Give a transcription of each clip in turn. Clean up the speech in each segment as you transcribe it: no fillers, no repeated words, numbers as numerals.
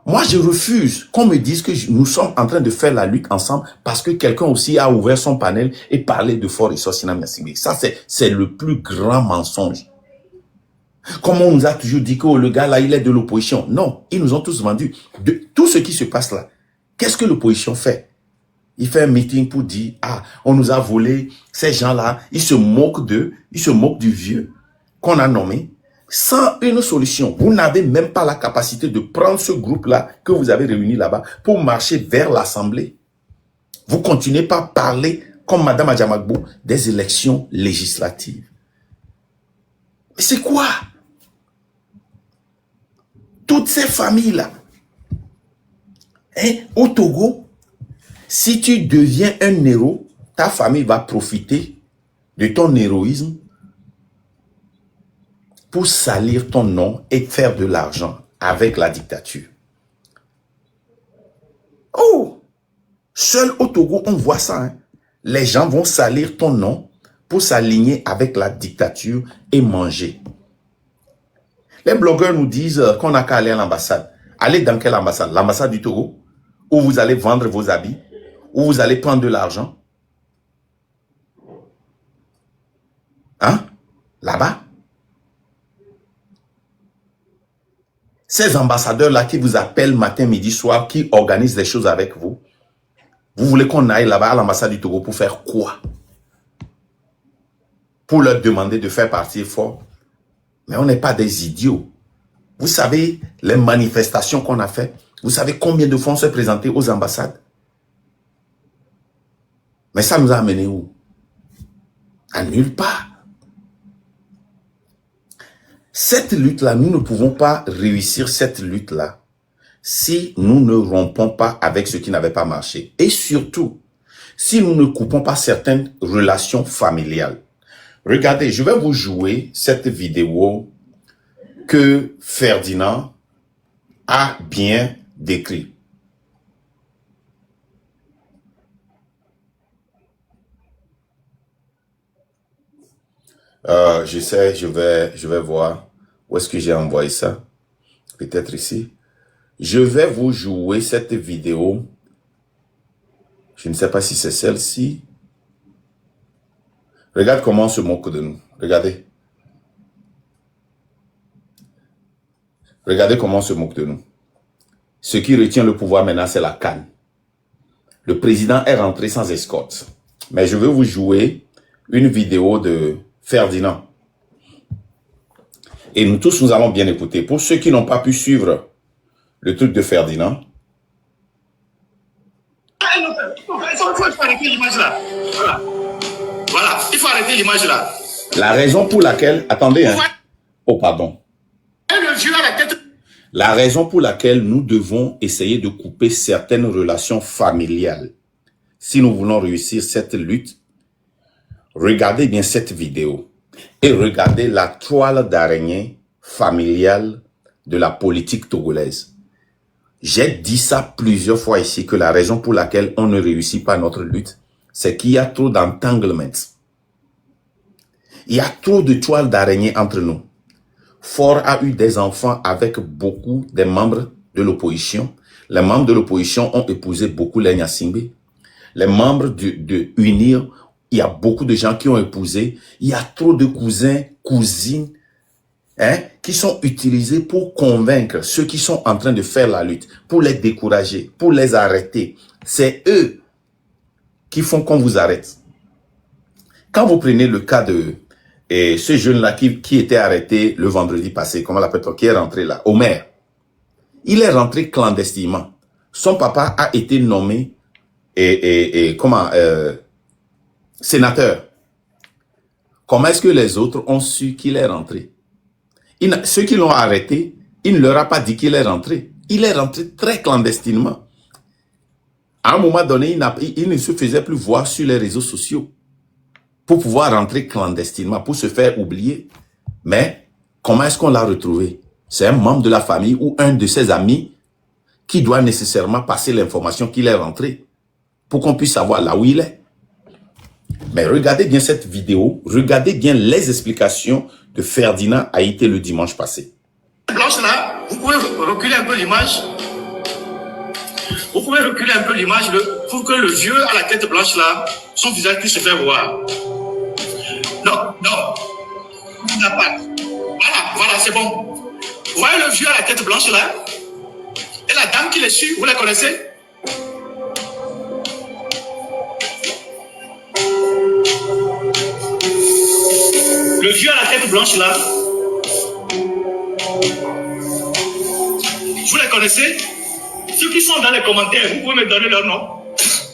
Moi, je refuse qu'on me dise que nous sommes en train de faire la lutte ensemble parce que quelqu'un aussi a ouvert son panel et parlé de Fort Ressources Sinam Gnassingbé. Ça, c'est le plus grand mensonge. Comme on nous a toujours dit que le gars là, il est de l'opposition. Non, ils nous ont tous vendu. De tout ce qui se passe là, qu'est-ce que l'opposition fait? Il fait un meeting pour dire, ah, on nous a volé. Ces gens-là, ils se moquent d'eux, ils se moquent du vieux qu'on a nommé. Sans une solution, vous n'avez même pas la capacité de prendre ce groupe-là que vous avez réuni là-bas pour marcher vers l'Assemblée. Vous continuez par parler, comme Madame Adjamagbou, des élections législatives. Mais c'est quoi? Toutes ces familles-là, hein, au Togo, si tu deviens un héros, ta famille va profiter de ton héroïsme pour salir ton nom et faire de l'argent avec la dictature. Oh! Seul au Togo, on voit ça. Hein? Les gens vont salir ton nom pour s'aligner avec la dictature et manger. Les blogueurs nous disent qu'on n'a qu'à aller à l'ambassade. Allez dans quelle ambassade? L'ambassade du Togo? Où vous allez vendre vos habits? Où vous allez prendre de l'argent? Hein? Là-bas? Ces ambassadeurs-là qui vous appellent matin, midi, soir, qui organisent des choses avec vous, vous voulez qu'on aille là-bas à l'ambassade du Togo pour faire quoi? Pour leur demander de faire partie fort? Mais on n'est pas des idiots. Vous savez les manifestations qu'on a faites? Vous savez combien de fois on s'est présenté aux ambassades? Mais ça nous a amené où? À nulle part. Cette lutte-là, nous ne pouvons pas réussir cette lutte-là si nous ne rompons pas avec ce qui n'avait pas marché. Et surtout, si nous ne coupons pas certaines relations familiales. Regardez, je vais vous jouer cette vidéo que Ferdinand a bien décrit. Je sais, je vais voir où est-ce que j'ai envoyé ça. Peut-être ici. Je vais vous jouer cette vidéo. Je ne sais pas si c'est celle-ci. Regarde comment on se moque de nous. Regardez. Regardez comment on se moque de nous. Ce qui retient le pouvoir maintenant, c'est la canne. Le président est rentré sans escorte. Mais je vais vous jouer une vidéo de Ferdinand. Et nous tous, nous allons bien écouter. Pour ceux qui n'ont pas pu suivre le truc de Ferdinand. Il faut arrêter l'image là. Voilà, il faut arrêter l'image là. La raison pour laquelle... Attendez, hein. Oh, pardon. La raison pour laquelle nous devons essayer de couper certaines relations familiales. Si nous voulons réussir cette lutte, regardez bien cette vidéo et regardez la toile d'araignée familiale de la politique togolaise. J'ai dit ça plusieurs fois ici que la raison pour laquelle on ne réussit pas notre lutte, c'est qu'il y a trop d'entanglements. Il y a trop de toiles d'araignée entre nous. Fort a eu des enfants avec beaucoup des membres de l'opposition. Les membres de l'opposition ont épousé beaucoup les Gnassingbé. Les membres de UNIR, il y a beaucoup de gens qui ont épousé. Il y a trop de cousins, cousines, hein, qui sont utilisés pour convaincre ceux qui sont en train de faire la lutte, pour les décourager, pour les arrêter. C'est eux qui font qu'on vous arrête. Quand vous prenez le cas de ce jeune-là qui était arrêté le vendredi passé, comment l'appelle-t-on, qui est rentré là, Omer. Il est rentré clandestinement. Son papa a été nommé sénateur. Comment est-ce que les autres ont su qu'il est rentré? Ceux qui l'ont arrêté, il ne leur a pas dit qu'il est rentré. Il est rentré très clandestinement. À un moment donné, il ne se faisait plus voir sur les réseaux sociaux pour pouvoir rentrer clandestinement, pour se faire oublier. Mais comment est-ce qu'on l'a retrouvé? C'est un membre de la famille ou un de ses amis qui doit nécessairement passer l'information qu'il est rentré pour qu'on puisse savoir là où il est. Mais regardez bien cette vidéo, regardez bien les explications de Ferdinand Haïté le dimanche passé. Blanche là, vous pouvez reculer un peu l'image. Vous pouvez reculer un peu l'image pour que le vieux à la tête blanche là, son visage puisse se faire voir. Non, non. Il n'a pas. Voilà, c'est bon. Vous voyez le vieux à la tête blanche là? Et la dame qui les suit, vous la connaissez? Le vieux à la tête blanche là. Vous les connaissez? Ceux qui sont dans les commentaires, vous pouvez me donner leur nom.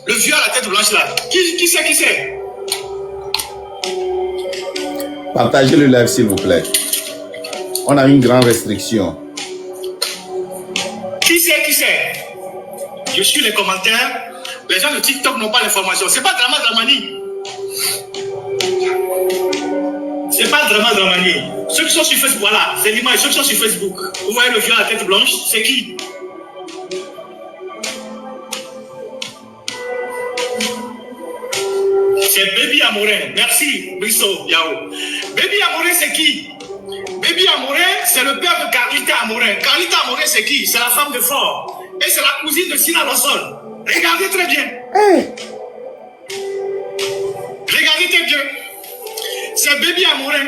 Le vieux à la tête blanche là. Qui c'est? Partagez le live s'il vous plaît. On a une grande restriction. Qui c'est? Je suis les commentaires. Les gens de TikTok n'ont pas l'information. C'est pas Drama Dramani. C'est pas Dramani. Ceux qui sont sur Facebook, voilà, c'est l'image. Ceux qui sont sur Facebook. Vous voyez le vieux à la tête blanche, c'est qui? C'est Baby Amorin. Merci, Brisso Yao. Baby Amorin, c'est qui? Baby Amorin, c'est le père de Carlita Amorin. Carlita Amorin, c'est qui? C'est la femme de Fort. Et c'est la cousine de Sina Lawson. Regardez très bien. Regardez très bien. C'est Baby Amorin.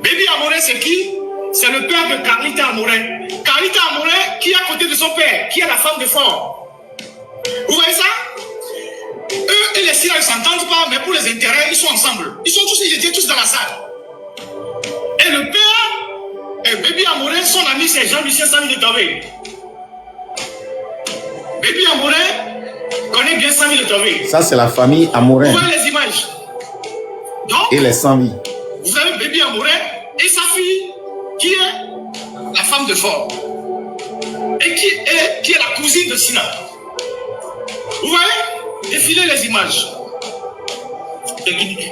Baby Amorin, c'est qui? C'est le père de Carlita Amorin. Carlita Amorin, qui est à côté de son père, qui est la femme de Fort. Vous voyez ça? Eux et les Sina ne s'entendent pas, mais pour les intérêts, ils sont ensemble. Ils étaient tous dans la salle. Et le père, et Baby Amorin, son ami, c'est Jean-Lucien Samy de Tové. Baby Amorin connaît bien Samy de Tové. Ça, c'est la famille Amorin. Vous voyez les images. Donc, et les 100 vies. Vous avez Baby Amorin et sa fille, qui est la femme de Fort. Et qui est la cousine de Sina. Vous voyez? Défilez les images. Technique.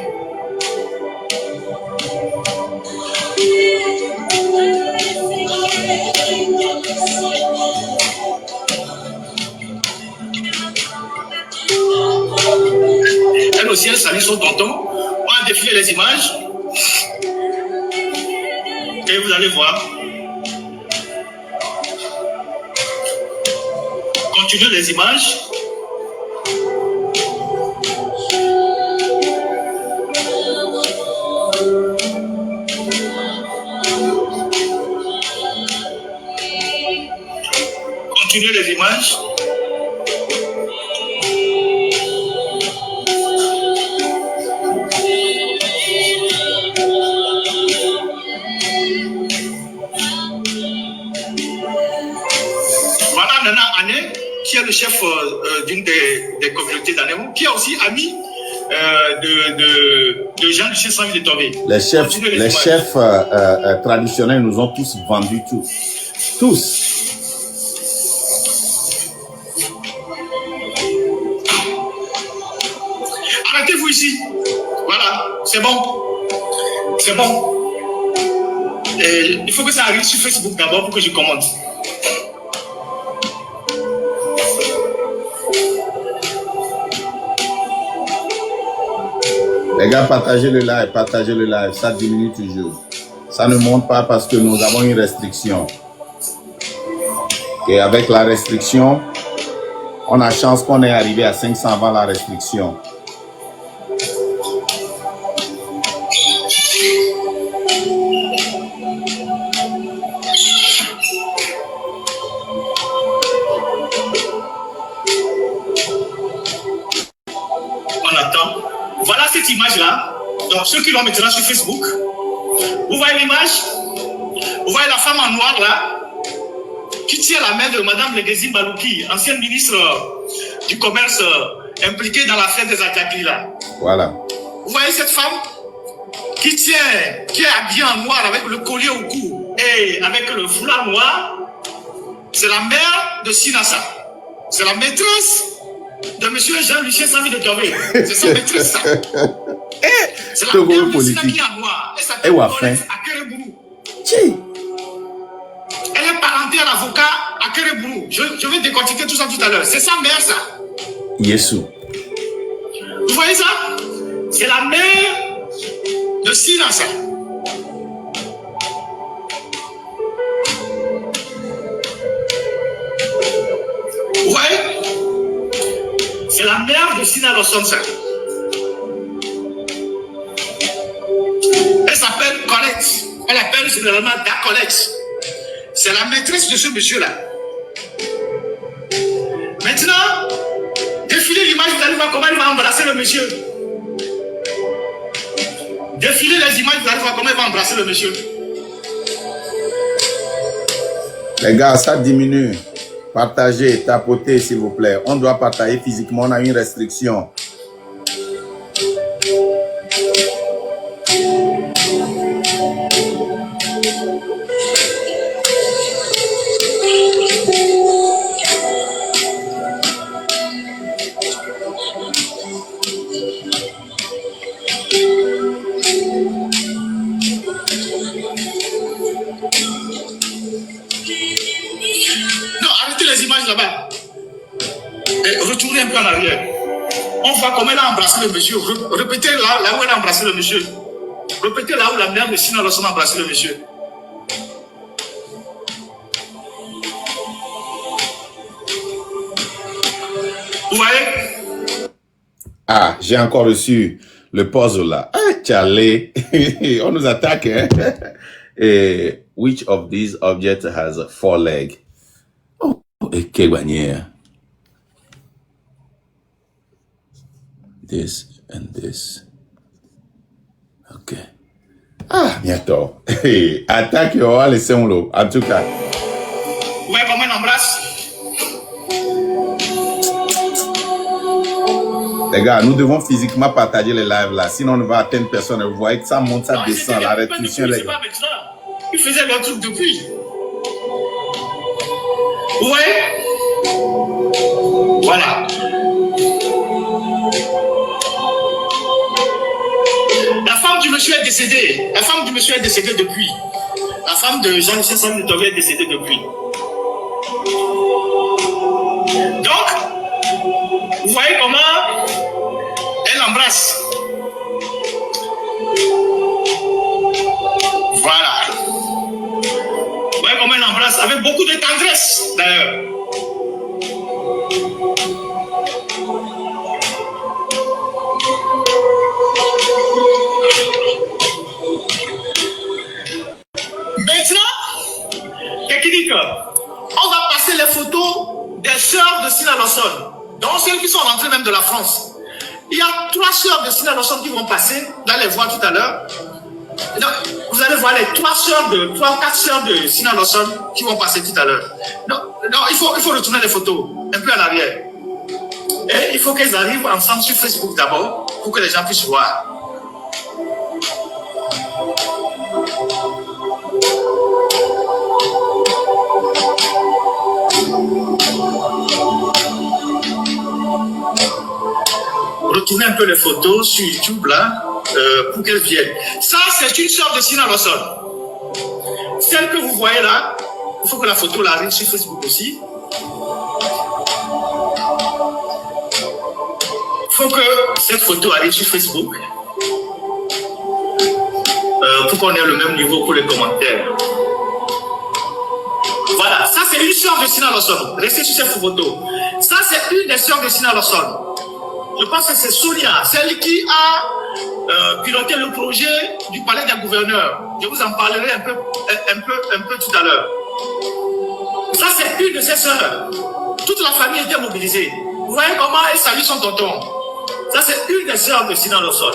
Elle aussi, elle salue son tonton. On va défiler les images. Et vous allez voir. Continuez les images. Continuez les images. Voilà Nana Ané, qui est le chef d'une des communautés d'Anémo, qui est aussi ami de Jean-Lucien Samy de Tové. Les chefs traditionnels nous ont tous vendu tout. Tous. Arrêtez-vous ici. Voilà, c'est bon. C'est bon. Et il faut que ça arrive sur Facebook d'abord pour que je commente. Les gars, partagez le live, ça diminue toujours. Ça ne monte pas parce que nous avons une restriction. Et avec la restriction, on a chance qu'on est arrivé à 500 avant la restriction. On attend. Voilà cette image-là. Donc, ceux qui l'ont maintenant sur Facebook, vous voyez l'image? Vous voyez la femme en noir là, qui tient la main de Madame Legezi Balouki, ancienne ministre du Commerce impliquée dans l'affaire des Atakli là. Voilà. Vous voyez cette femme qui est habillée en noir avec le collier au cou et avec le foulard noir? C'est la mère de Sinassa. C'est la maîtresse de M. Jean-Lucien Samy de Tové. C'est sa maîtresse, ça. C'est la mère de Sina qui est en noir. Elle s'appelle Paulette Akereburou. Elle est parentée à l'avocat Akereburou. Je vais décortiquer tout ça tout à l'heure. C'est sa mère, ça. Yesu. Vous voyez ça? C'est la mère de Sinassa. Vous voyez? C'est la mère de Sina Lawson, ça. Elle s'appelle Colette. Elle appelle généralement Da Colette. C'est la maîtresse de ce monsieur-là. Maintenant, défilez l'image, vous allez voir comment il va embrasser le monsieur. Défilez les images, vous allez voir comment il va embrasser le monsieur. Les gars, ça diminue. Partagez, tapotez, s'il vous plaît. On doit partager physiquement, on a une restriction. Là-bas. Et retournez un peu en arrière. On voit comment elle a embrassé le monsieur. Répétez là où elle a embrassé le monsieur. Répétez là où la mère de Sina Lawson a embrassé le monsieur. Vous voyez? Ah, j'ai encore reçu le puzzle là. Ah, Charlie, on nous attaque. Hein? Et which of these objects has 4 legs? Et quelle manière? This and this. Ok. Ah, bientôt. Attaque, on va laisser un lot. En tout cas. Ouais, comment on embrasse? Les gars, nous devons physiquement partager les lives là. Sinon, on ne va atteindre personne. Vous voyez que ça monte, ça descend. La restriction, les gars. Il faisait le truc depuis. Ouais. Voilà. La femme du monsieur est décédée. La femme du monsieur est décédée depuis. La femme de Jean-Michel Sall est décédée depuis. Donc, vous voyez comment elle embrasse. Voilà. Vous voyez comment elle embrasse avec beaucoup de tendresse d'ailleurs. Maintenant, technique, on va passer les photos des sœurs de Sina Lawson, donc celles qui sont rentrées même de la France. Il y a 3 sœurs de Sina Lawson qui vont passer, vous allez les voir tout à l'heure. Vous allez voir les 3 ou 4 sœurs de Sina Lawson qui vont passer tout à l'heure. Non, il faut retourner les photos un peu en arrière. Et il faut qu'elles arrivent ensemble sur Facebook d'abord pour que les gens puissent voir. Retournez un peu les photos sur YouTube là pour qu'elles viennent. Ça, c'est une sœur de Sina Lawson. Celle que vous voyez là, il faut que la photo là arrive sur Facebook aussi. Il faut que cette photo arrive sur Facebook pour qu'on ait le même niveau pour les commentaires. Voilà, ça c'est une sœur de Sina Lawson. Restez sur cette photo. Ça c'est une des sœurs de Sina Lawson. Je pense que c'est Sonia, celle qui a piloté le projet du palais des gouverneurs. Je vous en parlerai un peu tout à l'heure. Ça, c'est une de ses sœurs. Toute la famille était mobilisée. Vous voyez comment elle salue son tonton. Ça, c'est une des sœurs de Sina Lawson.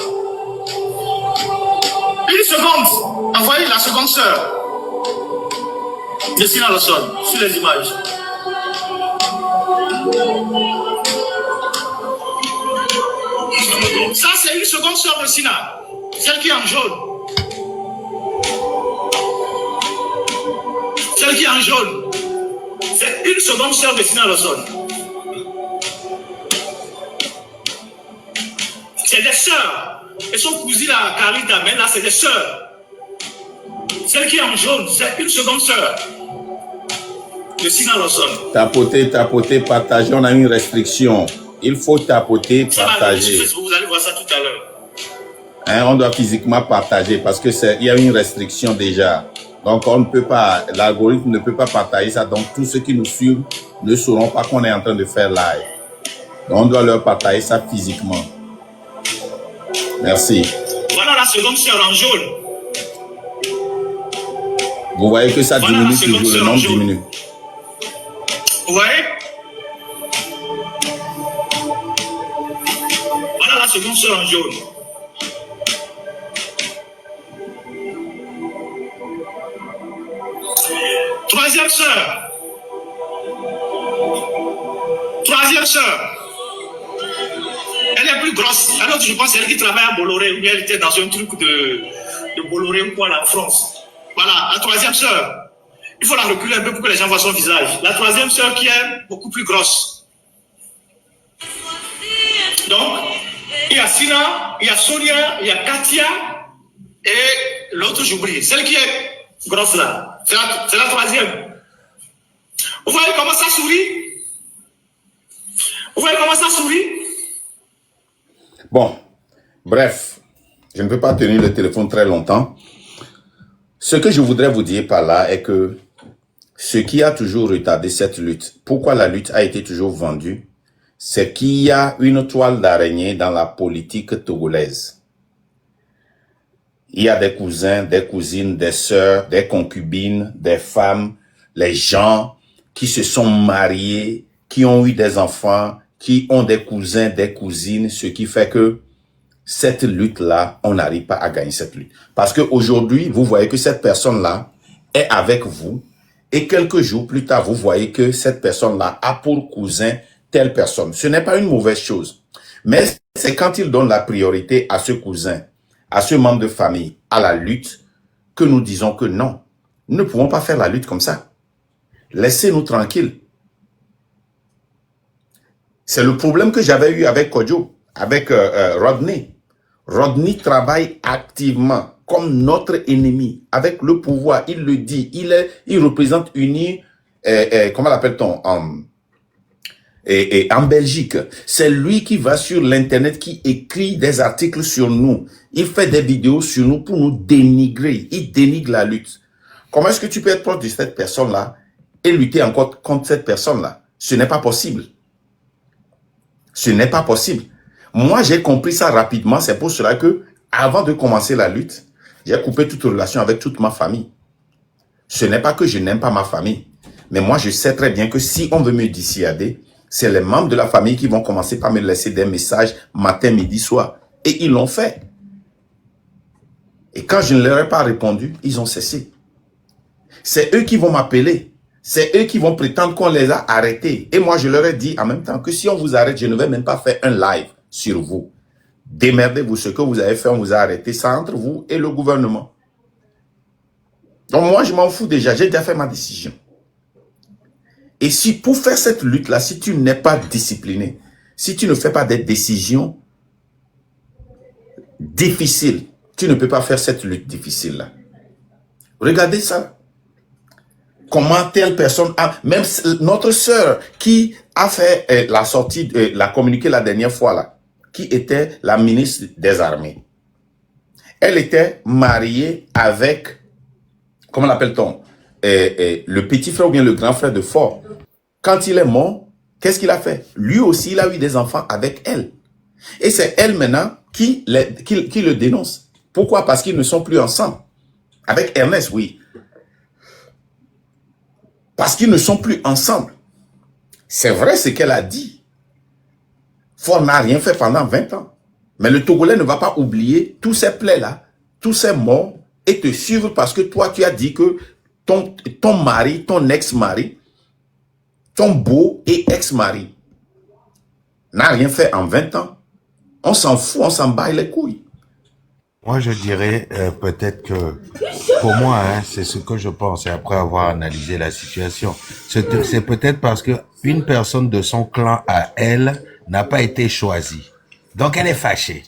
Une seconde. Envoyez la seconde sœur de Sina Lawson sur les images. Ça, c'est une seconde sœur de Sina, celle qui est en jaune. Celle qui est en jaune, c'est une seconde sœur de Sina Lawson. C'est des sœurs. Elles sont cousines à Carita, mais là, c'est des sœurs. Celle qui est en jaune, c'est une seconde sœur de Sina Lawson. Tapoter, partager, on a une restriction. Il faut tapoter, partager. Vous allez voir ça tout à l'heure. Hein, on doit physiquement partager parce que il y a une restriction déjà. Donc on ne peut pas, l'algorithme ne peut pas partager ça. Donc tous ceux qui nous suivent ne sauront pas qu'on est en train de faire live. On doit leur partager ça physiquement. Merci. Voilà la seconde sœur en jaune. Vous voyez que ça Voilà diminue toujours, le nombre diminue. Vous voyez? Voilà la seconde sœur en jaune. Troisième sœur. Troisième sœur. Elle est plus grosse. Alors je pense c'est elle qui travaille à Bolloré ou bien elle était dans un truc de Bolloré ou quoi là en France. Voilà, la troisième sœur. Il faut la reculer un peu pour que les gens voient son visage. La troisième sœur qui est beaucoup plus grosse. Donc, il y a Sina, il y a Sonia, il y a Katia et l'autre j'oublie. Celle qui est grosse là. C'est la troisième. Vous voyez comment ça sourit? Vous voyez comment ça sourit? Bon, bref, je ne peux pas tenir le téléphone très longtemps. Ce que je voudrais vous dire par là est que ce qui a toujours retardé cette lutte, pourquoi la lutte a été toujours vendue, c'est qu'il y a une toile d'araignée dans la politique togolaise. Il y a des cousins, des cousines, des sœurs, des concubines, des femmes, les gens qui se sont mariés, qui ont eu des enfants, qui ont des cousins, des cousines, ce qui fait que cette lutte-là, on n'arrive pas à gagner cette lutte. Parce qu'aujourd'hui, vous voyez que cette personne-là est avec vous et quelques jours plus tard, vous voyez que cette personne-là a pour cousin telle personne. Ce n'est pas une mauvaise chose. Mais c'est quand il donne la priorité à ce cousin, à ce membre de famille, à la lutte, que nous disons que non, nous ne pouvons pas faire la lutte comme ça. Laissez-nous tranquilles. C'est le problème que j'avais eu avec Kodjo, avec Rodney. Rodney travaille activement comme notre ennemi, avec le pouvoir. Il le dit, il représente UNI, comment l'appelle-t-on, en Belgique. C'est lui qui va sur l'internet, qui écrit des articles sur nous. Il fait des vidéos sur nous pour nous dénigrer. Il dénigre la lutte. Comment est-ce que tu peux être proche de cette personne-là et lutter encore contre cette personne-là? Ce n'est pas possible. Ce n'est pas possible. Moi, j'ai compris ça rapidement. C'est pour cela que, avant de commencer la lutte, j'ai coupé toute relation avec toute ma famille. Ce n'est pas que je n'aime pas ma famille. Mais moi, je sais très bien que si on veut me dissuader, c'est les membres de la famille qui vont commencer par me laisser des messages matin, midi, soir. Et ils l'ont fait. Et quand je ne leur ai pas répondu, ils ont cessé. C'est eux qui vont m'appeler. C'est eux qui vont prétendre qu'on les a arrêtés. Et moi, je leur ai dit en même temps que si on vous arrête, je ne vais même pas faire un live sur vous. Démerdez-vous, ce que vous avez fait, on vous a arrêté. C'est entre vous et le gouvernement. Donc moi, je m'en fous déjà. J'ai déjà fait ma décision. Et si pour faire cette lutte-là, si tu n'es pas discipliné, si tu ne fais pas des décisions difficiles, tu ne peux pas faire cette lutte difficile-là. Regardez ça. Comment telle personne a, même notre sœur qui a fait la sortie, l'a communiqué la dernière fois là, qui était la ministre des Armées. Elle était mariée avec, comment l'appelle-t-on, le petit frère ou bien le grand frère de Ford. Quand il est mort, qu'est-ce qu'il a fait? Lui aussi, il a eu des enfants avec elle. Et c'est elle maintenant qui le dénonce. Pourquoi? Parce qu'ils ne sont plus ensemble. Avec Ernest, oui. Parce qu'ils ne sont plus ensemble. C'est vrai ce qu'elle a dit. Ford n'a rien fait pendant 20 ans. Mais le Togolais ne va pas oublier tous ces plaies-là, tous ces morts, et te suivre parce que toi, tu as dit que ton mari, ton ex-mari, ton beau et ex-mari n'a rien fait en 20 ans. On s'en fout, on s'en bat les couilles. Moi, je dirais peut-être que, pour moi, hein, c'est ce que je pense, et après avoir analysé la situation, c'est peut-être parce que une personne de son clan à elle n'a pas été choisie. Donc, elle est fâchée.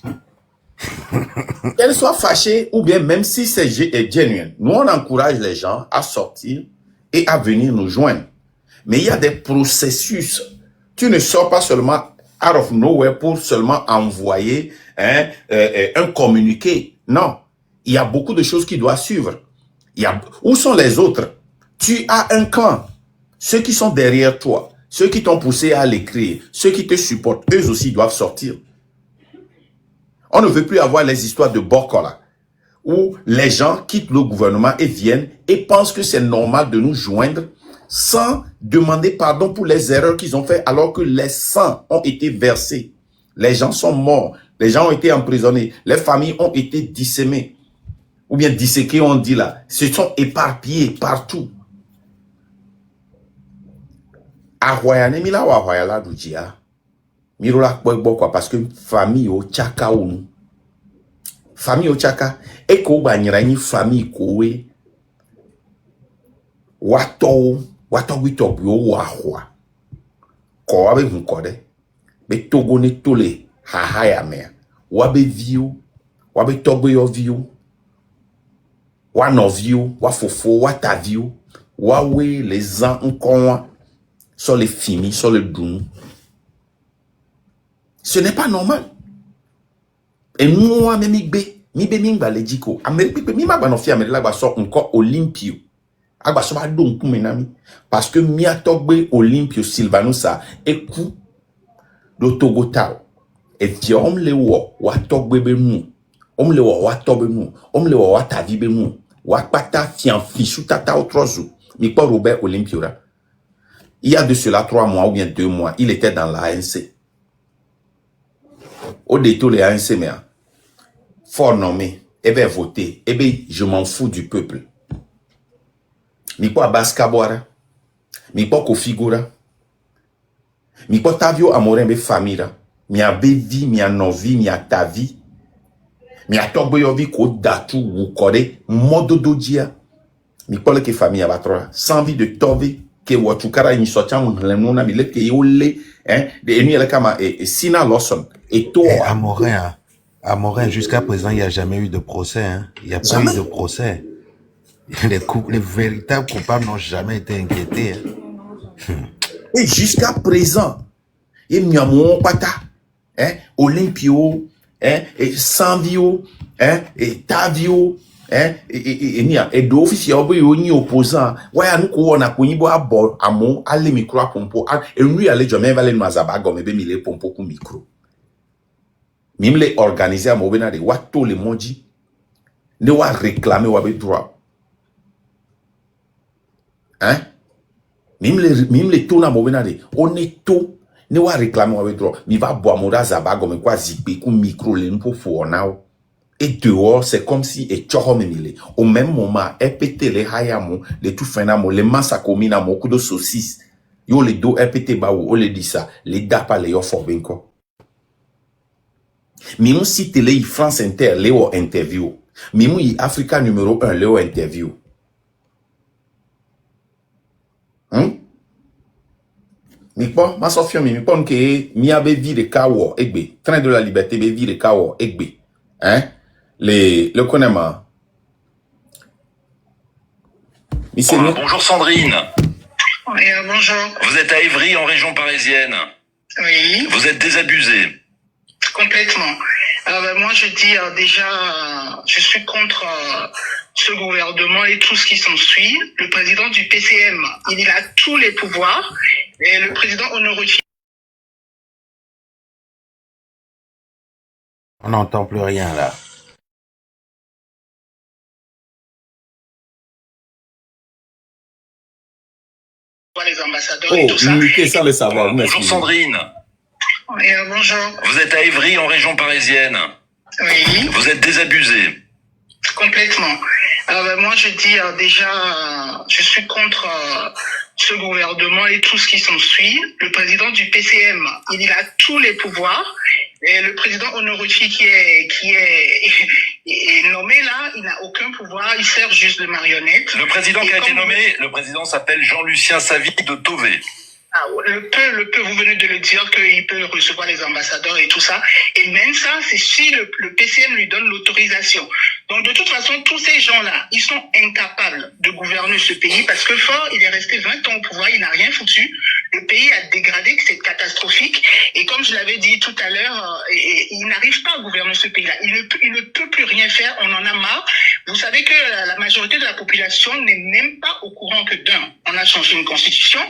Qu'elle soit fâchée ou bien même si c'est genuine. Nous, on encourage les gens à sortir et à venir nous joindre. Mais il y a des processus. Tu ne sors pas seulement out of nowhere pour seulement envoyer un communiqué. Non. Il y a beaucoup de choses qui doivent suivre. Où sont les autres? Tu as un clan. Ceux qui sont derrière toi. Ceux qui t'ont poussé à l'écrire, ceux qui te supportent, eux aussi doivent sortir. On ne veut plus avoir les histoires de Bokola, où les gens quittent le gouvernement et viennent et pensent que c'est normal de nous joindre sans demander pardon pour les erreurs qu'ils ont faites alors que les sangs ont été versés. Les gens sont morts, les gens ont été emprisonnés, les familles ont été dissémées, ou bien disséquées, on dit là, se sont éparpillés partout. Ahoyane mila wa ahoyala dujia. Mirola quoi parce que famille au chaka ou famille au chaka et ko banyira ni famille kowe wato wito bio wahwa ko abe hunkode be togo ne tole hahaya me wabe view wabe togo yo view wa no view wa fofo wa ta view wa we les ans encore sur les films sur le doux. Ce n'est pas normal. Et moi, même mingba le diko. Amérique, mi ma banofi Amérique là, so encore Olympio. Agba so ba don menami. Parce que mi atogbe Olympio Sylvanusa et coup do Togo tao. Et ti le wo wa togbe be mu. Le wo wa togbe mu. Le wo wa tavi be mu. Wa pata fian fichu tata otrozo. Mi pas Robert Olympio là. Il y a de cela 3 mois ou bien 2 mois, il était dans la ANC. Au détour de ANC, mais fort nommé, et bien voté, et bien je m'en fous du peuple. Mi pas Baskabora, mi pas Kofigura, mi pas Tavio Amorin be famira, mi a bevi, mi a novi, mi a tavi, mi a toboyovi ko datu ou kore, modo dojia, mi pas le que famille abatroa, sans vie de tovi, que watukara ni sotia mon lemona mi le que yole, hein, de enu ele kama et Sina Lawson. Et toi, à Morin, jusqu'à présent, il n'y a jamais eu de procès. Hein. Il n'y a pas eu de procès. Les véritables coupables n'ont jamais été inquiétés. Hein. Et jusqu'à présent, il y a mon pata, hein, Olympio, hein, et Sanvio, hein, et Tavio, hein, et d'officier ni opposant. Ouais, nous on a connu boire bol amo, aller micro à pompo, et lui aller jamais valer nous azabago, mais bien il pompo pour micro. Mime les organiser à Mobena de Wato le Mondi, ne wa réclamer wabe droit. Hein? Mime les taux na Mobena de, on est tôt, ne wa réclamer wabe droit. Mi va boire moda zabago, mais quoi zippé, comme micro, le nous pour now. Et dehors, c'est comme si, et tchoro memile. Au même moment, pété les hayamo, les tout finamo, les massacomi na coup de saucisses. Yo les do, pété baou, on les dit ça, les dapa les yo forbenko. Mimou si télé France Inter Léo interview. Mimou y Africa numéro 1 Léo interview. Mi pas ma sofia mi pas que mi avait vu de kawo egbe. Train de la liberté be vu de kawo egbe. Hein? Le connaît. Bonjour Sandrine. Oui, bonjour. Vous êtes à Évry en région parisienne. Oui. Vous êtes désabusé. Complètement. Moi, je dis déjà, je suis contre ce gouvernement et tout ce qui s'ensuit. Le président du PCM, il a tous les pouvoirs. Et le président honorifique. On n'entend plus rien là. Les ambassadeurs et tout ça. Sans le savoir. Bonjour Sandrine. Oui, bonjour. Vous êtes à Évry en région parisienne. Oui. Vous êtes désabusé. Complètement. Moi, je dis déjà, je suis contre ce gouvernement et tout ce qui s'ensuit. Le président du PCM, il a tous les pouvoirs. Et le président honorifique qui est nommé là, il n'a aucun pouvoir. Il sert juste de marionnette. Le président qui a été nommé, le président s'appelle Jean-Lucien Savy de Tové. Ah, le peu, vous venez de le dire qu'il peut recevoir les ambassadeurs et tout ça. Et même ça, c'est si le PCM lui donne l'autorisation. Donc, de toute façon, tous ces gens-là, ils sont incapables de gouverner ce pays parce que Faure, il est resté 20 ans au pouvoir, il n'a rien foutu. Le pays a dégradé, que c'est catastrophique. Et comme je l'avais dit tout à l'heure, il n'arrive pas à gouverner ce pays-là. Il ne peut plus rien faire. On en a marre. Vous savez que la majorité de la population n'est même pas au courant que d'un, on a changé une constitution,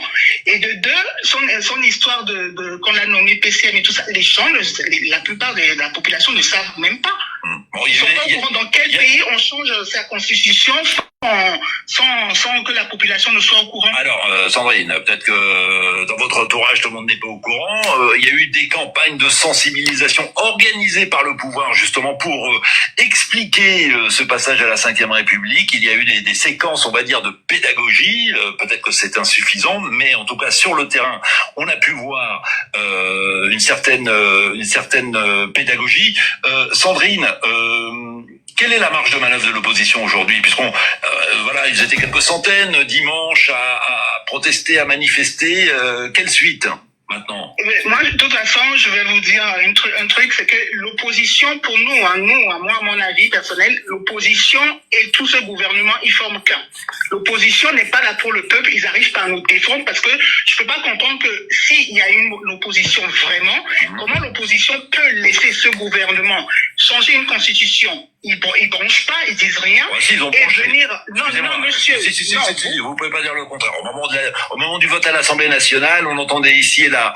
et de deux, son histoire qu'on a nommé PCM et tout ça, les gens, la plupart de la population ne savent même pas. Bon, Ils sont pas au courant dans quel pays on change sa constitution sans que la population ne soit au courant. Alors, Sandrine, peut-être que dans votre entourage, tout le monde n'est pas au courant. Il y a eu des campagnes de sensibilisation organisées par le pouvoir, justement, pour expliquer ce passage à la Ve République. Il y a eu des séquences, on va dire, de pédagogie. Peut-être que c'est insuffisant, mais en tout cas, sur le terrain, on a pu voir une certaine pédagogie. Sandrine, quelle est la marge de manœuvre de l'opposition aujourd'hui? Puisqu'on, voilà, ils étaient quelques centaines dimanche à protester, à manifester. Quelle suite maintenant? Moi, de toute façon, je vais vous dire un truc, c'est que l'opposition, pour nous, à moi, à mon avis personnel, l'opposition et tout ce gouvernement, ils forment qu'un. L'opposition n'est pas là pour le peuple, ils arrivent pas à nous défendre parce que je peux pas comprendre que s'il y a une opposition vraiment, comment l'opposition peut laisser ce gouvernement changer une constitution? Ils bronchent pas, ils disent rien. Ouais, si, ils ont et bronché. venir, non, monsieur. Si, vous pouvez pas dire le contraire. Au moment du vote à l'Assemblée nationale, on entendait ici et là,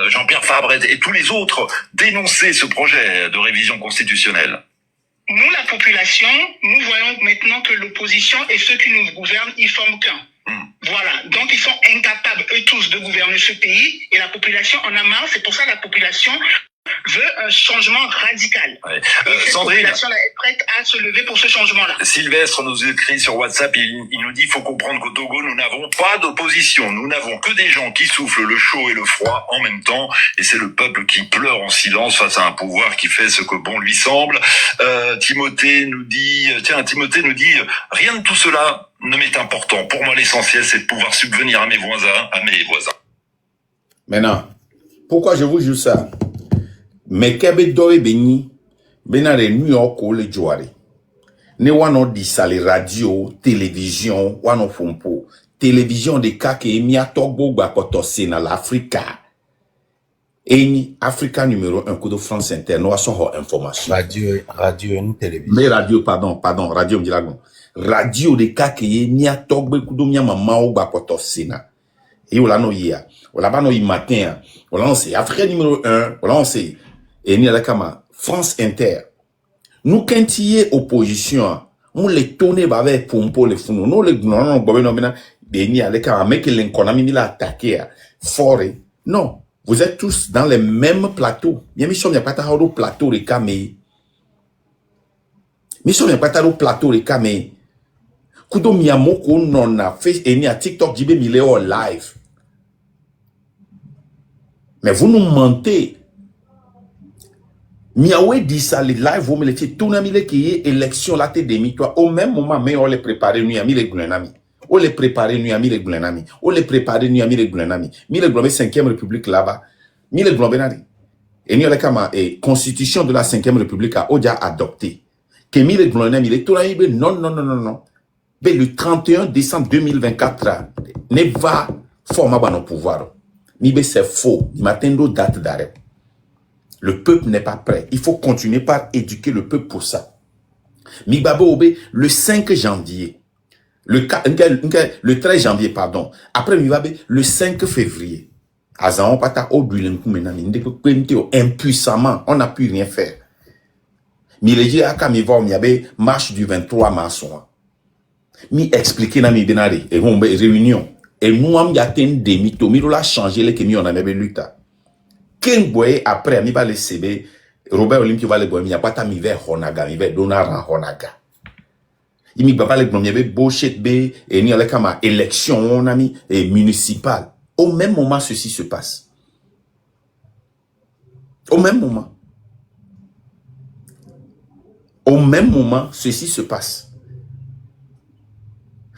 Jean-Pierre Fabre et tous les autres dénoncer ce projet de révision constitutionnelle. Nous, la population, nous voyons maintenant que l'opposition et ceux qui nous gouvernent, ils forment qu'un. Voilà. Donc, ils sont incapables, eux tous, de gouverner ce pays. Et la population en a marre. C'est pour ça que la population veut un changement radical. Ouais. Cette Sandrine, population est prête à se lever pour ce changement-là. Sylvestre nous écrit sur WhatsApp, il nous dit il faut comprendre qu'au Togo, nous n'avons pas d'opposition. Nous n'avons que des gens qui soufflent le chaud et le froid en même temps. Et c'est le peuple qui pleure en silence face à un pouvoir qui fait ce que bon lui semble. Timothée nous dit, rien de tout cela ne m'est important. Pour moi, l'essentiel, c'est de pouvoir subvenir à mes voisins. Maintenant, pourquoi je vous jure ça? Mais kebe doye beni, benare New York ou le jouare. Ne wano di sale radio, télévision, wano fompo. Télévision de kake emia togbo bakoto sena l'Africa. Eni, Africa numéro 1 coup de France Inter, nous avons information. Radio, une télévision. Mais radio, pardon, radio, m'diragon. Radio de kake emia togbo kudo mia mama ou bakoto sena. Et on l'a no hier. On l'a pas no matin. On l'a c'est Africa numéro 1, on l'a c'est et ni alakama France Inter. Nous quantier opposition, nous les tourner avec pompo les funu, nous les non gobernant maintenant de ni alakama mec l'économie la attaquer fort. Non, vous êtes tous dans les mêmes plateaux. Bien mission n'y a pas ta plateau de camé. Mission n'y a pas ta plateau de camé. Kudo miyamoko non a fait et ni à TikTok jibe miléo live. Mais vous nous mentez. Miawe dit ça, les live, vous me l'étiez, tout n'amile qui est élection, là, t'es demi, toi, au même moment, mais on les préparer, nous, ami, les goulenami. On les préparer, nous, ami, les goulenami. On les préparer, nous, ami, les goulenami. Mi les goulenami, 5e République, là-bas. Mi les goulenami. Et nous, les constitution de la 5e République a déjà adopté. Que mi les goulenami, les tout non. Mais le 31 décembre 2024, ne va former nos pouvoirs. Mibe, c'est faux. Il m'attend date d'arrêt. Le peuple n'est pas prêt. Il faut continuer par éduquer le peuple pour ça. Mibabo Obe, le 5 janvier, le 13 janvier, pardon. Après Mibabe, le 5 février. Azan pata obulenku menani, impuissamment, on n'a pu rien faire. Mileji aka mi va miabe marche du 23 mars. Mi expliquer na mi benari et on réunion. Et nous am yaten demi to mi la changer les kemi on a mebe luta. Ken boye après mi va le CB Robert Olympio va le boye mi a pas ta mi vers Honaga mi vers Donaran Honaga. Il mi va le premier bullshit be et ni avec ma élection on a mis et municipal. Au même moment ceci se passe. Au même moment. Au même moment ceci se passe.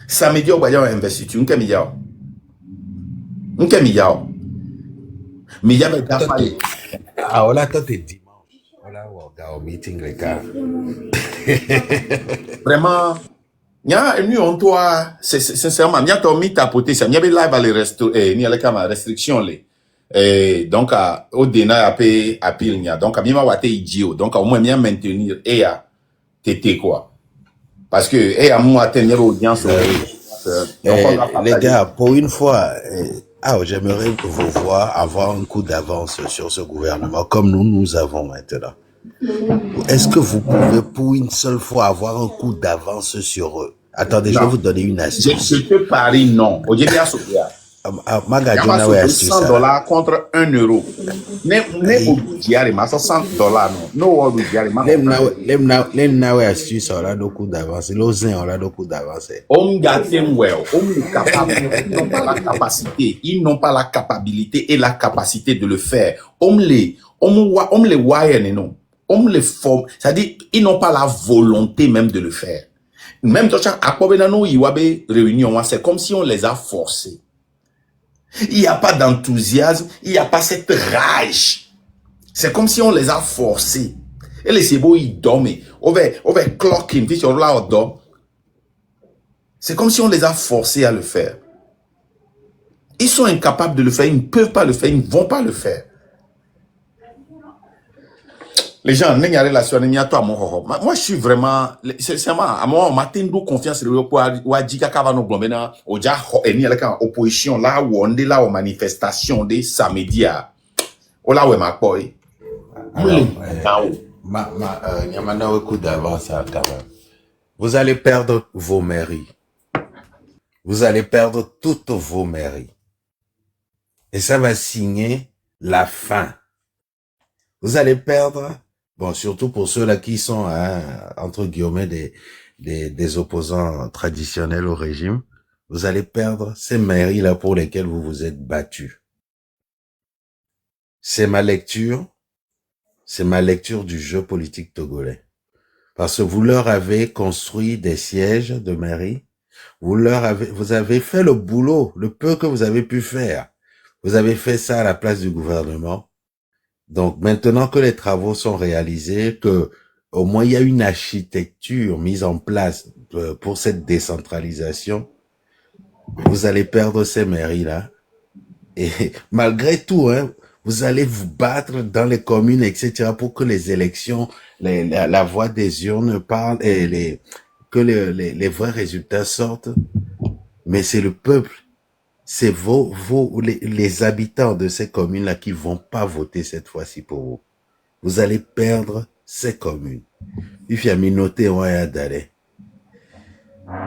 Ça me dit au bayan investiture un milliard. Un milliard. Mais il y avait pas fallu. Ah, voilà, toi, t'es dimanche. Voilà, au meeting, les gars. Vraiment, Nya, nous, on doit, sincèrement, nya, t'as mis ta potée, ça, nya, live à les ni à la cama, restriction, donc, au déna, à pile, nya. Donc, à bien, wate, idiot. Donc, au moins, nya, maintenir, et à, tété, quoi. Parce que, et à moi, tenir audience, les gars, pour une fois, j'aimerais vous voir avoir un coup d'avance sur ce gouvernement, comme nous avons maintenant. Est-ce que vous pouvez, pour une seule fois, avoir un coup d'avance sur eux? Attendez, je vais vous donner une astuce. Je te parie non. Au début, Magadona, ouais, astuce. $100 contre 1 euro. Ne au diari, mais $100 non. No au diari, les nawe astuce, on a deux coups d'avance. L'osin, on a deux coups d'avance. On est capable. Ils n'ont pas la capacité. Ils n'ont pas la capacité et la capacité de le faire. On les wire, non. On les forme. C'est-à-dire, ils n'ont pas la volonté même de le faire. Même quand à Kobenano, Iwabe réunion, c'est comme si on les a forcés. Il n'y a pas d'enthousiasme, il n'y a pas cette rage. C'est comme si on les a forcés. Et les sebos, ils dorment. On va clocking, c'est comme si on les a forcés à le faire. Ils sont incapables de le faire, ils ne peuvent pas le faire, ils ne vont pas le faire. Les gens, moi je suis vraiment, sincèrement, à moi, on m'a tenu confiance sur le opposition là où on est là aux manifestations de samedi à là où est ma boy. Nyamana au coup d'avance quand même. Vous allez perdre vos mairies. Vous allez perdre toutes vos mairies. Et ça va signer la fin. Vous allez perdre. Bon, surtout pour ceux-là qui sont, entre guillemets, des opposants traditionnels au régime, vous allez perdre ces mairies-là pour lesquelles vous vous êtes battus. C'est ma lecture du jeu politique togolais. Parce que vous leur avez construit des sièges de mairie, vous avez fait le boulot, le peu que vous avez pu faire. Vous avez fait ça à la place du gouvernement. Donc, maintenant que les travaux sont réalisés, que au moins il y a une architecture mise en place pour cette décentralisation, vous allez perdre ces mairies-là. Et malgré tout, vous allez vous battre dans les communes, etc., pour que les élections, la voix des urnes parle et que les vrais résultats sortent. Mais c'est le peuple. C'est les habitants de ces communes-là qui vont pas voter cette fois-ci pour vous. Vous allez perdre ces communes. Il y a minorité, on va d'aller.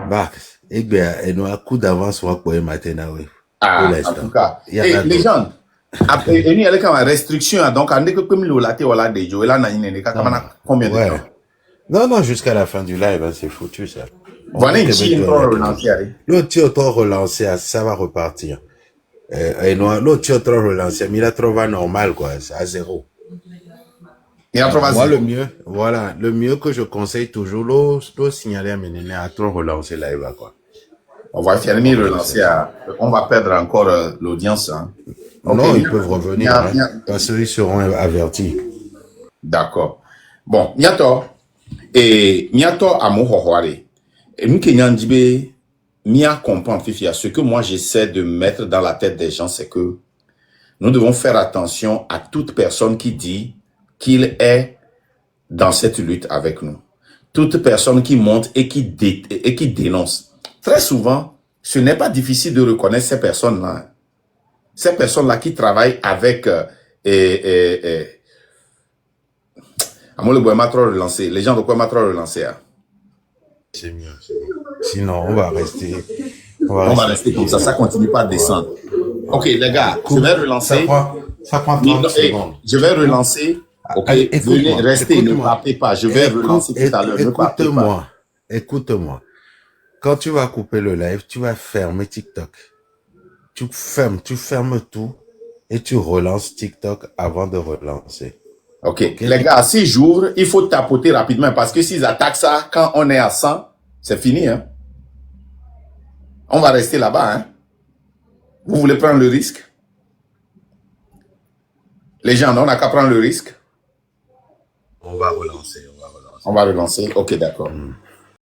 Bah, et bien, et nous, un coup d'avance, on va pouvoir maintenant, oui. En tout cas. Et les gens, après, il y a une restriction, donc, on est que comme l'olate, on l'a déjà, là, combien de temps? Non, jusqu'à la fin du live, c'est foutu, ça. Voilà, l'autre relancé, ça va repartir. Et l'autre relancé, mais il a trouvé normal, quoi, à 0. Moi, le mieux que je conseille toujours, l'autre signaler à Ménéné à trop relancer live, quoi. On va finir relancer on va perdre encore l'audience, hein. Non, ils peuvent revenir, parce qu'ils seront avertis. D'accord. Bon, Miato à Mohohoare. Et nous, Mia comprend, Fifia, ce que moi j'essaie de mettre dans la tête des gens, c'est que nous devons faire attention à toute personne qui dit qu'il est dans cette lutte avec nous. Toute personne qui monte et qui dénonce. Très souvent, ce n'est pas difficile de reconnaître ces personnes-là. Ces personnes-là qui travaillent avec les gens de quoi m'a trop relancé. C'est mieux. Sinon, on va rester comme ça. Ça continue pas à descendre. Ok, les gars, je vais relancer. Ça prend 30 secondes. Je vais relancer. Ok, venez, restez, ne partez pas. Je vais relancer tout à l'heure. Ne partez pas. Écoute-moi. Quand tu vas couper le live, tu vas fermer TikTok. Tu fermes tout et tu relances TikTok avant de relancer. Ok, les gars, 6 jours, il faut tapoter rapidement parce que s'ils attaquent ça, quand on est à 100, c'est fini, hein. On va rester là-bas, hein. Vous voulez prendre le risque? Les gens, on n'a qu'à prendre le risque. On va relancer. On va relancer, ok, d'accord.